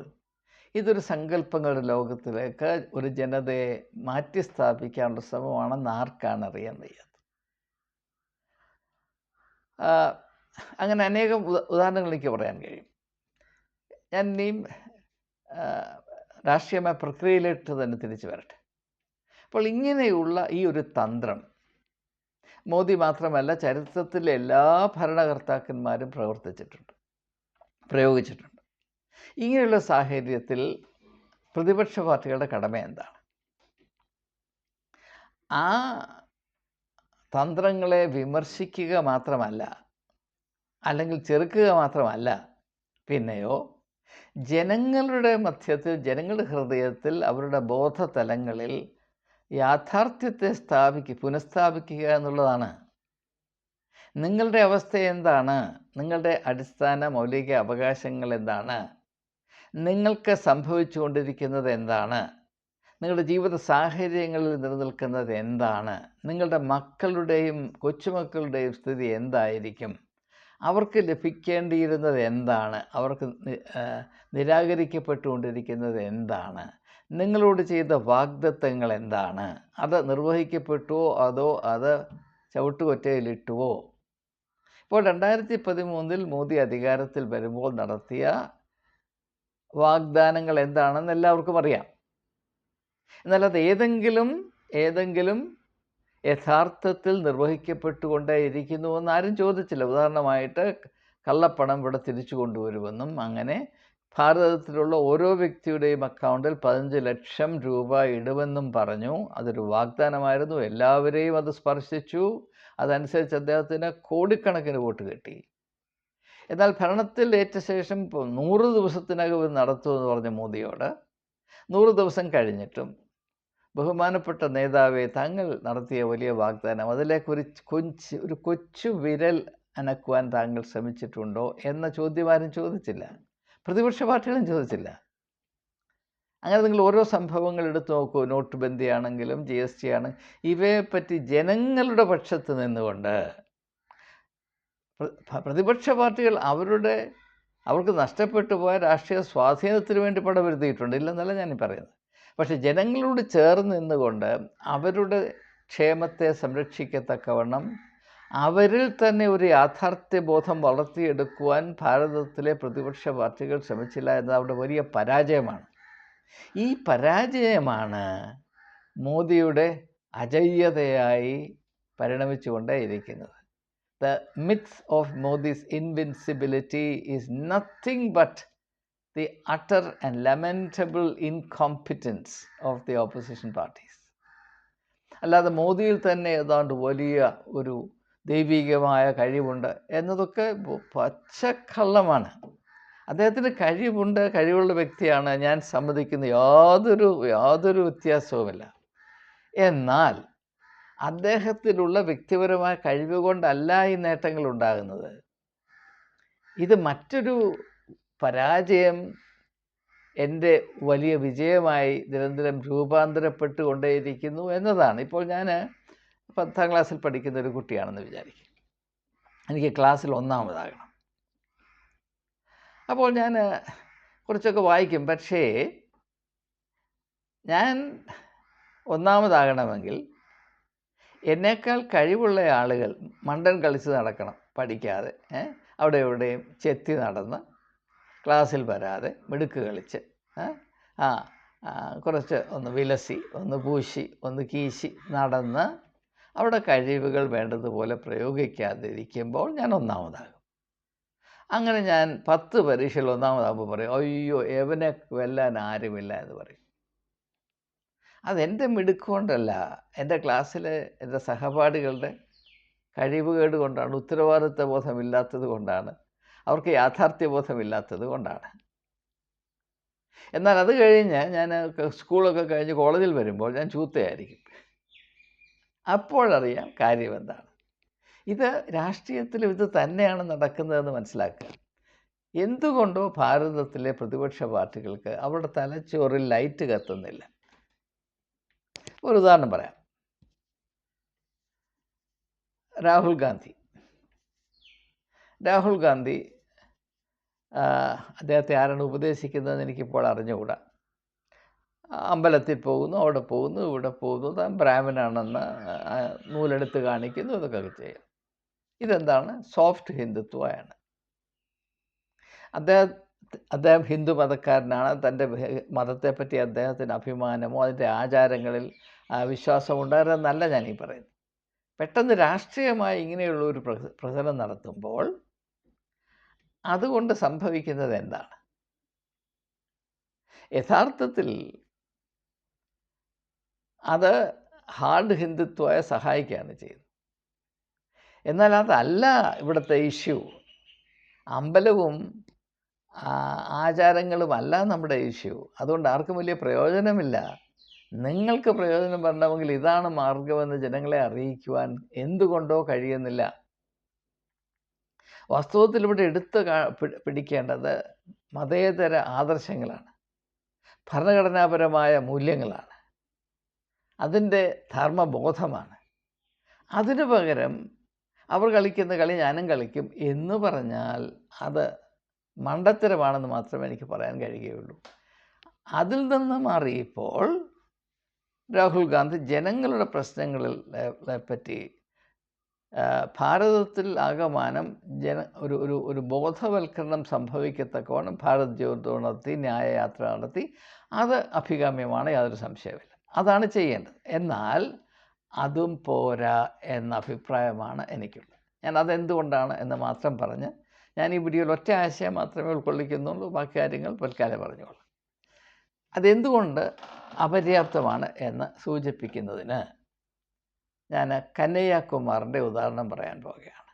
ഇതൊരു സങ്കല്പങ്ങളുടെ ലോകത്തിലേക്ക് ഒരു ജനതയെ മാറ്റി സ്ഥാപിക്കാനുള്ള ശ്രമമാണെന്ന് ആർക്കാണ് അറിയാൻ വയ്യാത്തത്. അങ്ങനെ അനേകം ഉദാഹരണങ്ങൾ എനിക്ക് പറയാൻ കഴിയും. ഞാൻ ഇനിയും രാഷ്ട്രീയമായ പ്രക്രിയയിലിട്ട് തന്നെ തിരിച്ചു വരട്ടെ. അപ്പോൾ ഇങ്ങനെയുള്ള ഈ ഒരു തന്ത്രം മോദി മാത്രമല്ല, ചരിത്രത്തിലെ എല്ലാ ഭരണകർത്താക്കന്മാരും പ്രയോഗിച്ചിട്ടുണ്ട്. ഇങ്ങനെയുള്ള സാഹചര്യത്തിൽ പ്രതിപക്ഷ പാർട്ടികളുടെ കടമ എന്താണ്? ആ തന്ത്രങ്ങളെ വിമർശിക്കുക മാത്രമല്ല, അല്ലെങ്കിൽ ചെറുക്കുക മാത്രമല്ല, പിന്നെയോ ജനങ്ങളുടെ മധ്യത്തിൽ, ജനങ്ങളുടെ ഹൃദയത്തിൽ, അവരുടെ ബോധതലങ്ങളിൽ യാഥാർത്ഥ്യത്തെ പുനഃസ്ഥാപിക്കുക എന്നുള്ളതാണ്. നിങ്ങളുടെ അവസ്ഥ എന്താണ്? നിങ്ങളുടെ അടിസ്ഥാന മൗലിക അവകാശങ്ങൾ എന്താണ്? നിങ്ങൾക്ക് സംഭവിച്ചുകൊണ്ടിരിക്കുന്നത് എന്താണ്? നിങ്ങളുടെ ജീവിത സാഹചര്യങ്ങളിൽ നിലനിൽക്കുന്നത് എന്താണ്? നിങ്ങളുടെ മക്കളുടെയും കൊച്ചുമക്കളുടെയും സ്ഥിതി എന്തായിരിക്കും? അവർക്ക് ലഭിക്കേണ്ടിയിരുന്നത് എന്താണ്? അവർക്ക് നിരാകരിക്കപ്പെട്ടുകൊണ്ടിരിക്കുന്നത് എന്താണ്? നിങ്ങളോട് ചെയ്ത വാഗ്ദത്തങ്ങൾ എന്താണ്? അത് നിർവഹിക്കപ്പെട്ടുവോ അതോ അത് ചവിട്ടുകൊറ്റയിലിട്ടുവോ? ഇപ്പോൾ 2013 മോദി അധികാരത്തിൽ വരുമ്പോൾ നടത്തിയ വാഗ്ദാനങ്ങൾ എന്താണെന്ന് എല്ലാവർക്കും അറിയാം. എന്നാൽ അത് ഏതെങ്കിലും യഥാർത്ഥത്തിൽ നിർവഹിക്കപ്പെട്ടുകൊണ്ടേയിരിക്കുന്നുവെന്ന് ആരും ചോദിച്ചില്ല. ഉദാഹരണമായിട്ട് കള്ളപ്പണം ഇവിടെ തിരിച്ചു കൊണ്ടുവരുമെന്നും, അങ്ങനെ ഭാരതത്തിലുള്ള ഓരോ വ്യക്തിയുടെയും അക്കൗണ്ടിൽ 15 ലക്ഷം രൂപ ഇടുമെന്നും പറഞ്ഞു. അതൊരു വാഗ്ദാനമായിരുന്നു. എല്ലാവരെയും അത് സ്പർശിച്ചു. അതനുസരിച്ച് അദ്ദേഹത്തിന് കോടിക്കണക്കിന് വോട്ട് കിട്ടി. എന്നാൽ ഭരണത്തിൽ ഏറ്റ ശേഷം 100 ദിവസത്തിനകം ഇത് നടത്തുമെന്ന് പറഞ്ഞ മോദിയോട് 100 ദിവസം കഴിഞ്ഞിട്ടും ബഹുമാനപ്പെട്ട നേതാവെ, താങ്കൾ നടത്തിയ വലിയ വാഗ്ദാനം, അതിലേക്ക് ഒരു കൊച്ചു വിരൽ അനക്കുവാൻ താങ്കൾ ശ്രമിച്ചിട്ടുണ്ടോ എന്ന ചോദ്യം ആരും ചോദിച്ചില്ല. പ്രതിപക്ഷ പാർട്ടികളും ചോദിച്ചില്ല. അങ്ങനെ നിങ്ങൾ ഓരോ സംഭവങ്ങൾ എടുത്തു നോക്കൂ. നോട്ട് ബന്ദി ആണെങ്കിലും GST ആണ്, ഇവയെപ്പറ്റി ജനങ്ങളുടെ പക്ഷത്ത് നിന്നുകൊണ്ട് പ്രതിപക്ഷ പാർട്ടികൾ അവർക്ക് നഷ്ടപ്പെട്ടു പോയ രാഷ്ട്രീയ സ്വാധീനത്തിന് വേണ്ടി പടവരുത്തിയിട്ടുണ്ട്, ഇല്ലെന്നല്ല ഞാൻ പറയുന്നത്. പക്ഷെ ജനങ്ങളോട് ചേർന്ന് നിന്നുകൊണ്ട് അവരുടെ ക്ഷേമത്തെ സംരക്ഷിക്കത്തക്കവണ്ണം അവരിൽ തന്നെ ഒരു യാഥാർത്ഥ്യബോധം വളർത്തിയെടുക്കുവാൻ ഭാരതത്തിലെ പ്രതിപക്ഷ പാർട്ടികൾ ശ്രമിച്ചില്ല എന്നത് അവിടെ വലിയ പരാജയമാണ്. ഈ പരാജയമാണ് മോദിയുടെ അജയ്യതയായി പരിണമിച്ചുകൊണ്ടേയിരിക്കുന്നത്. The myth of Modi's invincibility is nothing but the utter and lamentable incompetence of the opposition parties. അല്ലാതെ മോദിയിൽ തന്നെ ഏതാണ്ട് വലിയ ഒരു ദൈവികമായ കഴിവുണ്ട് എന്നതൊക്കെ പച്ചക്കള്ളമാണ്. അദ്ദേഹത്തിന് കഴിവുണ്ട്, കഴിവുള്ള വ്യക്തിയാണ്, ഞാൻ സമ്മതിക്കുന്ന യാതൊരു വ്യത്യാസവുമില്ല. എന്നാൽ അദ്ദേഹത്തിലുള്ള വ്യക്തിപരമായ കഴിവ് കൊണ്ടല്ല ഈ നേട്ടങ്ങൾ ഉണ്ടാകുന്നത്. ഇത് മറ്റൊരു പരാജയം എൻ്റെ വലിയ വിജയമായി നിരന്തരം രൂപാന്തരപ്പെട്ടുകൊണ്ടേയിരിക്കുന്നു എന്നതാണ്. ഇപ്പോൾ ഞാൻ 10ാം ക്ലാസ്സിൽ പഠിക്കുന്ന ഒരു കുട്ടിയാണെന്ന് വിചാരിക്കും. എനിക്ക് ക്ലാസ്സിൽ ഒന്നാമതാകണം. അപ്പോൾ ഞാൻ കുറച്ചൊക്കെ വായിക്കും. പക്ഷേ ഞാൻ ഒന്നാമതാകണമെങ്കിൽ എന്നേക്കാൾ കഴിവുള്ള ആളുകൾ മണ്ടൻ കളിച്ച് നടക്കണം, പഠിക്കാതെ അവിടെ ഇവിടെയും ചെത്തി നടന്ന് ക്ലാസ്സിൽ വരാതെ മിടുക്ക് കളിച്ച് കുറച്ച് ഒന്ന് വിലസി, ഒന്ന് പൂശി, ഒന്ന് കീശി നടന്ന് അവിടെ കഴിവുകൾ വേണ്ടതുപോലെ പ്രയോഗിക്കാതിരിക്കുമ്പോൾ ഞാൻ ഒന്നാമതാകും. അങ്ങനെ ഞാൻ 10 പരീക്ഷയിൽ ഒന്നാമതാകുമ്പോൾ പറയും, അയ്യോ എവനെ വെല്ലാൻ ആരുമില്ല എന്ന് പറയും. അതെൻ്റെ മിടുക്കുകൊണ്ടല്ല, എൻ്റെ ക്ലാസ്സിലെ എൻ്റെ സഹപാഠികളുടെ കഴിവുകേട് കൊണ്ടാണ്, ഉത്തരവാദിത്വ ബോധമില്ലാത്തത് കൊണ്ടാണ്, അവർക്ക് യാഥാർത്ഥ്യബോധമില്ലാത്തത് കൊണ്ടാണ്. എന്നാൽ അത് കഴിഞ്ഞ് ഞാൻ സ്കൂളൊക്കെ കഴിഞ്ഞ് കോളേജിൽ വരുമ്പോൾ ഞാൻ ചൂത്തയായിരിക്കും. അപ്പോഴറിയാം കാര്യം എന്താണ്. ഇത് രാഷ്ട്രീയത്തിലും ഇത് തന്നെയാണ് നടക്കുന്നതെന്ന് മനസ്സിലാക്കുക. എന്തുകൊണ്ടോ ഭാരതത്തിലെ പ്രതിപക്ഷ പാർട്ടികൾക്ക് അവരുടെ തലച്ചോറിൽ ലൈറ്റ് കത്തുന്നില്ല. ഒരു ഉദാഹരണം പറയാം. രാഹുൽ ഗാന്ധി അദ്ദേഹത്തെ ആരാണ് ഉപദേശിക്കുന്നതെന്ന് എനിക്കിപ്പോൾ അറിഞ്ഞുകൂടാ. അമ്പലത്തിൽ പോകുന്നു, അവിടെ പോകുന്നു, ഇവിടെ പോകുന്നു, താൻ ബ്രാഹ്മണാണെന്ന് നൂലെടുത്ത് കാണിക്കുന്നു, ഇതൊക്കെ ചെയ്യും. ഇതെന്താണ്? സോഫ്റ്റ് ഹിന്ദുത്വമാണ്. അദ്ദേഹം ഹിന്ദു മതക്കാരനാണ്. തൻ്റെ മതത്തെപ്പറ്റി അദ്ദേഹത്തിന് അഭിമാനമോ അതിൻ്റെ ആചാരങ്ങളിൽ വിശ്വാസമുണ്ടായിരുന്നല്ല ഞാൻ ഈ പറയുന്നത്. പെട്ടെന്ന് രാഷ്ട്രീയമായി ഇങ്ങനെയുള്ള ഒരു പ്രചരണം നടത്തുമ്പോൾ അതുകൊണ്ട് സംഭവിക്കുന്നത് എന്താണ്? യഥാർത്ഥത്തിൽ അത് ഹാർഡ് ഹിന്ദുത്വയെ സഹായിക്കുകയാണ് ചെയ്യുന്നത്. എന്നാൽ അതല്ല ഇവിടുത്തെ ഇഷ്യൂ. അമ്പലവും ആചാരങ്ങളുമല്ല നമ്മുടെ ഇഷ്യൂ. അതുകൊണ്ട് ആർക്കും വലിയ പ്രയോജനമില്ല. നിങ്ങൾക്ക് പ്രയോജനം വരണമെങ്കിൽ ഇതാണ് മാർഗമെന്ന് ജനങ്ങളെ അറിയിക്കുവാൻ എന്തുകൊണ്ടോ കഴിയുന്നില്ല. വാസ്തവത്തിൽ ഇവിടെ എടുത്ത് പിടിക്കേണ്ടത് മതേതര ആദർശങ്ങളാണ്, ഭരണഘടനാപരമായ മൂല്യങ്ങളാണ്, അതിൻ്റെ ധർമ്മബോധമാണ്. അതിനു പകരം അവർ കളിക്കുന്ന കളി ഞാനും കളിക്കും എന്ന് പറഞ്ഞാൽ അത് മണ്ടത്തരമാണെന്ന് മാത്രമേ എനിക്ക് പറയാൻ കഴിയുകയുള്ളൂ. അതിൽ നിന്ന് മാറി ഇപ്പോൾ രാഹുൽ ഗാന്ധി ജനങ്ങളുടെ പ്രശ്നങ്ങളെ പറ്റി ഭാരതത്തിൽ ആകമാനം ഒരു ബോധവൽക്കരണം സംഭവിക്കത്തക്കവണ്ണം ഭാരത് ജോഡോ നടത്തി, ന്യായയാത്ര നടത്തി. അത് അഭികാമ്യമാണ്, യാതൊരു സംശയമില്ല. അതാണ് ചെയ്യേണ്ടത്. എന്നാൽ അതും പോരാ എന്ന അഭിപ്രായമാണ് എനിക്കുള്ളത്. ഞാൻ അതെന്തുകൊണ്ടാണ് എന്ന് മാത്രം പറഞ്ഞ് ഞാൻ ഈ വീഡിയോയിൽ ഒറ്റ ആശയം മാത്രമേ ഉൾക്കൊള്ളിക്കുന്നുള്ളൂ. ബാക്കി കാര്യങ്ങൾ പിൽക്കാലം പറഞ്ഞോളൂ. അതെന്തുകൊണ്ട് അപര്യാപ്തമാണ് എന്ന് സൂചിപ്പിക്കുന്നതിന് ഞാൻ കനയ്യകുമാറിൻ്റെ ഉദാഹരണം പറയാൻ പോവുകയാണ്.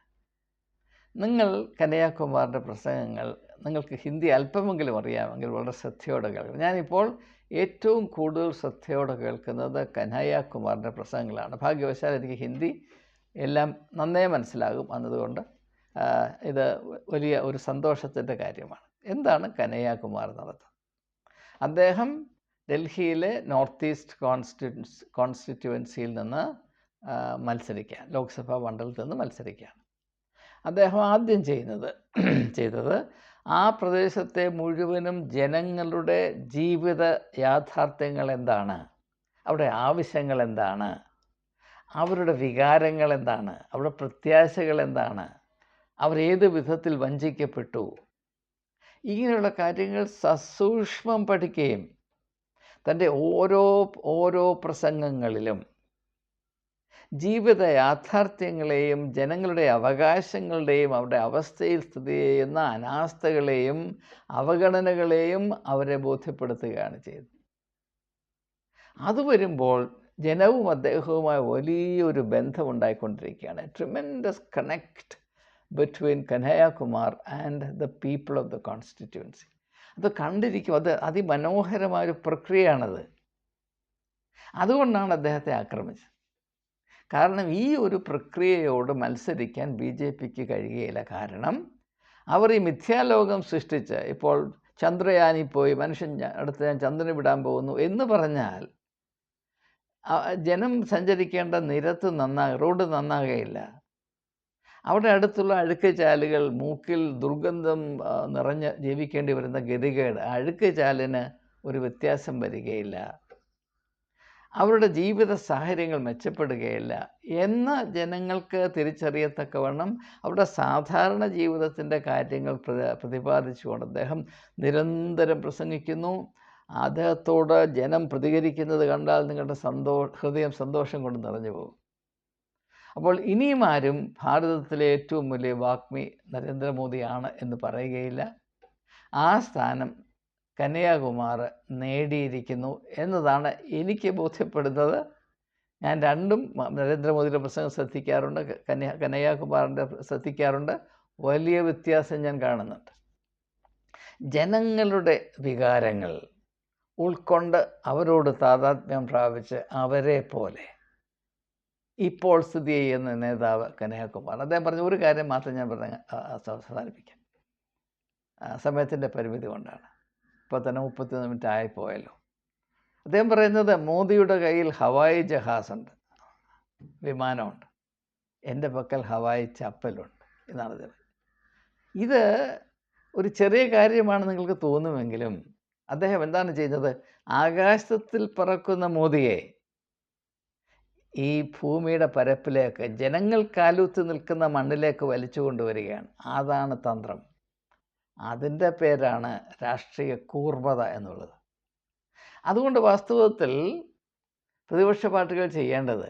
നിങ്ങൾ കനയ്യകുമാറിൻ്റെ പ്രസംഗങ്ങൾ നിങ്ങൾക്ക് ഹിന്ദി അല്പമെങ്കിലും അറിയാമെങ്കിൽ വളരെ ശ്രദ്ധയോടെ കേൾക്കണം. ഞാനിപ്പോൾ ഏറ്റവും കൂടുതൽ ശ്രദ്ധയോടെ കേൾക്കുന്നത് കനയ്യകുമാറിൻ്റെ പ്രസംഗങ്ങളാണ്. ഭാഗ്യവശാൽ എനിക്ക് ഹിന്ദി എല്ലാം നന്നേ മനസ്സിലാകും എന്നതുകൊണ്ട് ഇത് വലിയ ഒരു സന്തോഷത്തിൻ്റെ കാര്യമാണ്. എന്താണ് കനയ്യകുമാർ നടത്തുന്നത്? അദ്ദേഹം ഡൽഹിയിലെ നോർത്ത് ഈസ്റ്റ് കോൺസ്റ്റിറ്റ്യുവൻസിയിൽ നിന്ന് മത്സരിക്കുകയാണ്, ലോക്സഭാ മണ്ഡലത്തിൽ നിന്ന് മത്സരിക്കുകയാണ്. അദ്ദേഹം ആദ്യം ചെയ്തത് ആ പ്രദേശത്തെ മുഴുവനും ജനങ്ങളുടെ ജീവിത യാഥാർത്ഥ്യങ്ങൾ എന്താണ്, അവിടെ ആവശ്യങ്ങൾ എന്താണ്, അവരുടെ വികാരങ്ങൾ എന്താണ്, അവരുടെ പ്രത്യാശകൾ എന്താണ്, അവരേത് വിധത്തിൽ വഞ്ചിക്കപ്പെട്ടു, ഇങ്ങനെയുള്ള കാര്യങ്ങൾ സസൂക്ഷ്മം പഠിക്കുകയും തൻ്റെ ഓരോ പ്രസംഗങ്ങളിലും ജീവിത യാഥാർത്ഥ്യങ്ങളെയും ജനങ്ങളുടെ അവകാശങ്ങളുടെയും അവരുടെ അവസ്ഥയിൽ സ്ഥിതി ചെയ്യുന്ന അനാസ്ഥകളെയും അവഗണനകളെയും അവരെ ബോധ്യപ്പെടുത്തുകയാണ് ചെയ്തത്. അത് വരുമ്പോൾ ജനവും അദ്ദേഹവുമായി വലിയൊരു ബന്ധമുണ്ടായിക്കൊണ്ടിരിക്കുകയാണ്. Tremendous connect between Kanhaiya Kumar and the people of the constituency. അത് കണ്ടിരിക്കും, അത് അതിമനോഹരമായൊരു പ്രക്രിയയാണത്. അതുകൊണ്ടാണ് അദ്ദേഹത്തെ ആക്രമിച്ചത്. കാരണം ഈ ഒരു പ്രക്രിയയോട് മത്സരിക്കാൻ BJPക്ക് കഴിയുകയില്ല. കാരണം അവർ ഈ മിഥ്യാലോകം സൃഷ്ടിച്ച് ഇപ്പോൾ ചന്ദ്രയാനിൽ പോയി മനുഷ്യൻ അടുത്ത് ഞാൻ ചന്ദ്രനെ വിടാൻ പോകുന്നു എന്ന് പറഞ്ഞാൽ ജനം സഞ്ചരിക്കേണ്ട നിരത്ത് റോഡ് നന്നാകുകയില്ല. അവിടെ അടുത്തുള്ള അഴുക്ക് ചാലുകൾ, മൂക്കിൽ ദുർഗന്ധം നിറഞ്ഞ് ജീവിക്കേണ്ടി വരുന്ന ഗതികേട്, അഴുക്ക് ചാലിന് ഒരു വ്യത്യാസം വരികയില്ല, അവരുടെ ജീവിത സാഹചര്യങ്ങൾ മെച്ചപ്പെടുകയില്ല എന്ന് ജനങ്ങൾക്ക് തിരിച്ചറിയത്തക്കവണ്ണം അവരുടെ സാധാരണ ജീവിതത്തിൻ്റെ കാര്യങ്ങൾ പ്രതിപാദിച്ചുകൊണ്ട് അദ്ദേഹം നിരന്തരം പ്രസംഗിക്കുന്നു. അദ്ദേഹത്തോട് ജനം പ്രതികരിക്കുന്നത് കണ്ടാൽ നിങ്ങളുടെ ഹൃദയം സന്തോഷം കൊണ്ട് നിറഞ്ഞു പോകും. അപ്പോൾ ഇനിയും ആരും ഭാരതത്തിലെ ഏറ്റവും വലിയ വാഗ്മി നരേന്ദ്രമോദിയാണ് എന്ന് പറയുകയില്ല. ആ സ്ഥാനം കനയ്യകുമാർ നേടിയിരിക്കുന്നു എന്നതാണ് എനിക്ക് ബോധ്യപ്പെടുന്നത്. ഞാൻ രണ്ടും നരേന്ദ്രമോദിയുടെ പ്രസംഗം ശ്രദ്ധിക്കാറുണ്ട്, കനയ്യകുമാറിൻ്റെ ശ്രദ്ധിക്കാറുണ്ട്. വലിയ വ്യത്യാസം ഞാൻ കാണുന്നുണ്ട്. ജനങ്ങളുടെ വികാരങ്ങൾ ഉൾക്കൊണ്ട് അവരോട് താതാത്മ്യം പ്രാപിച്ച് അവരെ പോലെ ഇപ്പോൾ സ്ഥിതി ചെയ്യുന്ന നേതാവ് കനയ്യകുമാർ. അദ്ദേഹം പറഞ്ഞ ഒരു കാര്യം മാത്രം ഞാൻ അവസാനിപ്പിക്കാം, സമയത്തിൻ്റെ പരിമിതി കൊണ്ടാണ്. ഇപ്പോൾ തന്നെ 31 മിനിറ്റ് ആയിപ്പോയല്ലോ. അദ്ദേഹം പറയുന്നത് മോദിയുടെ കയ്യിൽ ഹവായി ജഹാസുണ്ട്, വിമാനമുണ്ട്, എൻ്റെ പക്കൽ ഹവായി ചപ്പലുണ്ട് എന്നാണ് അദ്ദേഹം. ഇത് ഒരു ചെറിയ കാര്യമാണ് നിങ്ങൾക്ക് തോന്നുമെങ്കിലും അദ്ദേഹം എന്താണ് ചെയ്യുന്നത്? ആകാശത്തിൽ പറക്കുന്ന മോദിയെ ഈ ഭൂമിയുടെ പരപ്പിലേക്ക്, ജനങ്ങൾ കാലൂത്ത് നിൽക്കുന്ന മണ്ണിലേക്ക് വലിച്ചു കൊണ്ടുവരികയാണ്. അതാണ് തന്ത്രം. അതിൻ്റെ പേരാണ് രാഷ്ട്രീയ കൂർമ്മത എന്നുള്ളത്. അതുകൊണ്ട് വാസ്തവത്തിൽ പ്രതിപക്ഷ പാർട്ടികൾ ചെയ്യേണ്ടത്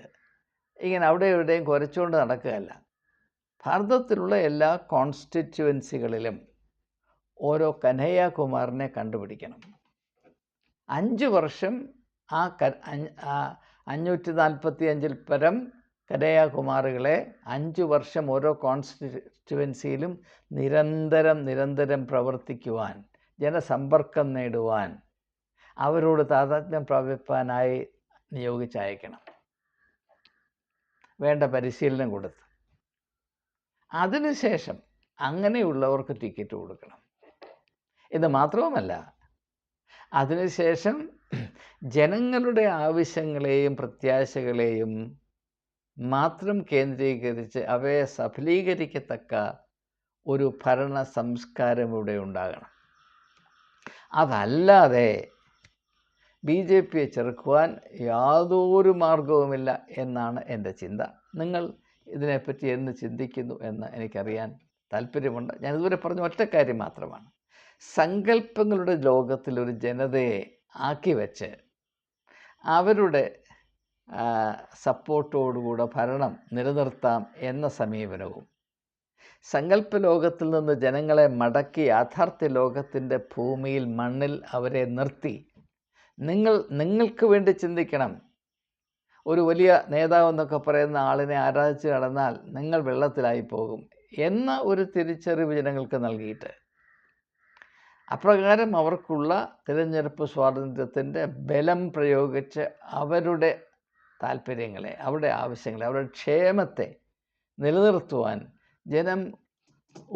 ഇങ്ങനെ അവിടെ എവിടെയും കുരച്ചുകൊണ്ട് നടക്കുകയല്ല. ഭാരതത്തിലുള്ള എല്ലാ കോൺസ്റ്റിറ്റ്യുവൻസികളിലും ഓരോ കനയ്യകുമാറിനെ കണ്ടുപിടിക്കണം. 5 വർഷം ആ 545 പരം കനയ്യകുമാറുകളെ 5 വർഷം ഓരോ കോൺസ്റ്റിറ്റ്യുവൻസിയിലും നിരന്തരം പ്രവർത്തിക്കുവാൻ, ജനസമ്പർക്കം നേടുവാൻ, അവരോട് താതാത്മ്യം പ്രാപിപ്പാനായി നിയോഗിച്ചയക്കണം. വേണ്ട പരിശീലനം കൊടുത്ത് അതിനുശേഷം അങ്ങനെയുള്ളവർക്ക് ടിക്കറ്റ് കൊടുക്കണം. ഇത് മാത്രവുമല്ല, അതിനുശേഷം ജനങ്ങളുടെ ആവശ്യങ്ങളെയും പ്രത്യാശകളെയും മാത്രം കേന്ദ്രീകരിച്ച് അവയെ സഫലീകരിക്കത്തക്ക ഒരു ഭരണ സംസ്കാരം ഇവിടെ ഉണ്ടാകണം. അതല്ലാതെ BJPയെ ചെറുക്കുവാൻ യാതൊരു മാർഗവുമില്ല എന്നാണ് എൻ്റെ ചിന്ത. നിങ്ങൾ ഇതിനെപ്പറ്റി എന്ന് ചിന്തിക്കുന്നു എന്ന് എനിക്കറിയാൻ താല്പര്യമുണ്ട്. ഞാനിതുവരെ പറഞ്ഞ ഒറ്റ കാര്യം മാത്രമാണ്. സങ്കല്പങ്ങളുടെ ലോകത്തിൽ ഒരു ജനതയെ ആക്കി വെച്ച് അവരുടെ സപ്പോർട്ടോടുകൂടെ ഭരണം നിലനിർത്താം എന്ന സമീപനവും, സങ്കല്പ ലോകത്തിൽ നിന്ന് ജനങ്ങളെ മടക്കി യാഥാർത്ഥ്യ ലോകത്തിൻ്റെ ഭൂമിയിൽ, മണ്ണിൽ അവരെ നിർത്തി നിങ്ങൾക്ക് വേണ്ടി ചിന്തിക്കണം. ഒരു വലിയ നേതാവെന്നൊക്കെ പറയുന്ന ആളിനെ ആരാധിച്ച് നടന്നാൽ നിങ്ങൾ വെള്ളത്തിലായി പോകും എന്ന ഒരു തിരിച്ചറിവ് ജനങ്ങൾക്ക് നൽകിയിട്ട് അപ്രകാരം അവർക്കുള്ള തിരഞ്ഞെടുപ്പ് സ്വാതന്ത്ര്യത്തിൻ്റെ ബലം പ്രയോഗിച്ച് അവരുടെ താല്പര്യങ്ങളെ, അവരുടെ ആവശ്യങ്ങളെ, അവരുടെ ക്ഷേമത്തെ നിലനിർത്തുവാൻ ജനം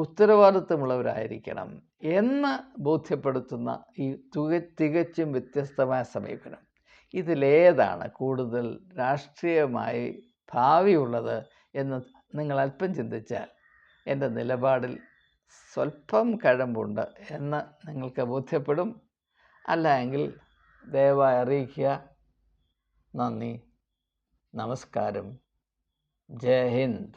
ഉത്തരവാദിത്വമുള്ളവരായിരിക്കണം എന്ന് ബോധ്യപ്പെടുത്തുന്ന ഈ തികച്ചും വ്യത്യസ്തമായ സമീപനം, ഇതിലേതാണ് കൂടുതൽ രാഷ്ട്രീയമായി ഭാവിയുള്ളത് എന്ന് നിങ്ങൾ അല്പം ചിന്തിച്ചാൽ എൻ്റെ നിലപാടിൽ സ്വല്പം കഴമ്പുണ്ട് എന്ന് നിങ്ങൾക്ക് ബോധ്യപ്പെടും. അല്ല എങ്കിൽ ദയവായി അറിയിക്കുക. നന്ദി, നമസ്കാരം, ജയ് ഹിന്ദ്.